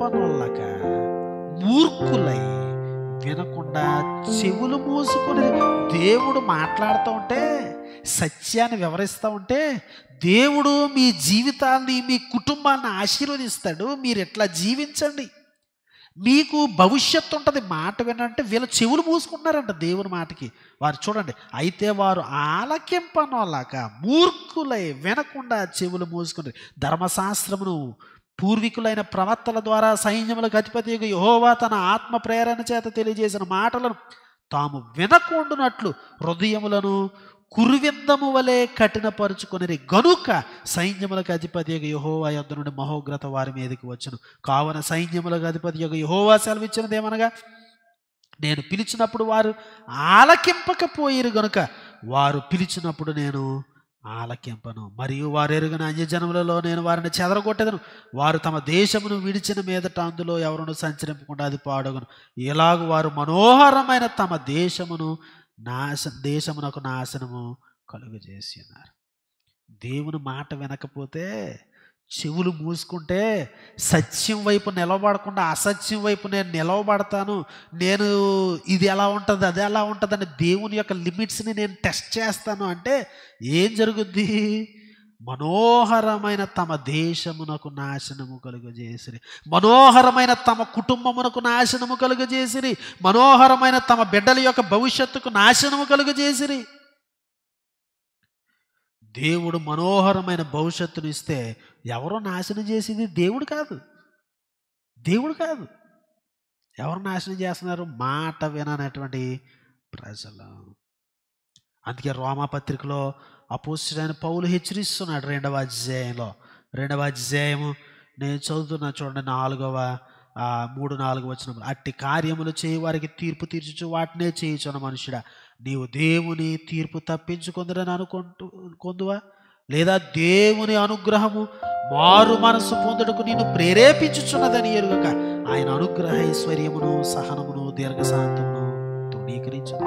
ఆలకింపనొల్లక మూర్ఖులై వినకుండా చెవులు మూసుకొని దేవుడు మాట్లాడుతూ ఉంటే, సత్యాన్ని వివరిస్తూ ఉంటే, దేవుడు మీ జీవితాన్ని, మీ కుటుంబాన్ని ఆశీర్వదిస్తాడు. మీరు ఎట్లా జీవించండి, మీకు భవిష్యత్తు ఉంటుంది. మాట వినంటే వీళ్ళ చెవులు మూసుకుంటున్నారంట దేవుని మాటకి. వారు చూడండి, అయితే వారు ఆలకింపనోలాక మూర్ఖులై వినకుండా చెవులు మూసుకుని ధర్మశాస్త్రమును పూర్వీకులైన ప్రవక్తల ద్వారా సైన్యములకు అధిపతి యెహోవా తన ఆత్మ ప్రేరణ చేత తెలియజేసిన మాటలను తాము వినకుండునట్లు హృదయములను కురువిందము వలె కఠినపరుచుకొనిరి గనుక సైన్యములకు అధిపతి యెహోవా యొద్ద నుండి మహోగ్రత వారి మీదకి వచ్చును. కావున సైన్యములకు అధిపతి యెహోవా సెలవిచ్చినదేమనగా, నేను పిలిచినప్పుడు వారు ఆలకింపకపోయిరు గనుక వారు పిలిచినప్పుడు నేను ఆలకింపను. మరియు వారు ఎరుగని అన్యజనములలో నేను వారిని చెదరగొట్టెదను. వారు తమ దేశమును విడిచిన మీదట అందులో ఎవరును సంచరింపకుండా అది పాడగును. ఇలాగు వారు మనోహరమైన తమ దేశమునకు నాశనము కలుగజేసి ఉన్నారు. దేవుని మాట వినకపోతే, చెవులు మూసుకుంటే, సత్యం వైపు నిలబడకుండా అసత్యం వైపు నేను నిలవబడతాను, నేను ఇది ఎలా ఉంటుంది అది ఎలా ఉంటుంది అని దేవుని యొక్క లిమిట్స్ని నేను టెస్ట్ చేస్తాను అంటే ఏం జరుగుద్ది? మనోహరమైన తమ దేశమునకు నాశనము కలుగజేసిరి, మనోహరమైన తమ కుటుంబమునకు నాశనము కలుగజేసిరి, మనోహరమైన తమ బిడ్డల యొక్క భవిష్యత్తుకు నాశనము కలుగజేసిరి. దేవుడు మనోహరమైన భవిష్యత్తును ఇస్తే ఎవరో నాశనం చేసేది దేవుడు కాదు, దేవుడు కాదు. ఎవరు నాశనం చేస్తున్నారు? మాట విననటువంటి ప్రజలు. అందుకే రోమాపత్రికలో అపోస్తలుడైన పౌలు హెచ్చరిస్తున్నాడు. 2వ అధ్యాయము నేను చదువుతున్నా చూడండి, 3-4 వచనం. అట్టి కార్యములు చేయి వారికి తీర్పు తీర్చుచు వాటినే చేయుచున్న మనుషుడా, నీవు దేవుని తీర్పు తప్పించుకుందరని కొందువా? లేదా దేవుని అనుగ్రహము మారు మనసు పొందుటకు నిన్ను ప్రేరేపించుచున్నదని ఎరుగక ఆయన అనుగ్రహ ఐశ్వర్యమును సహనమును దీర్ఘశాంతమును తృణీకరించును.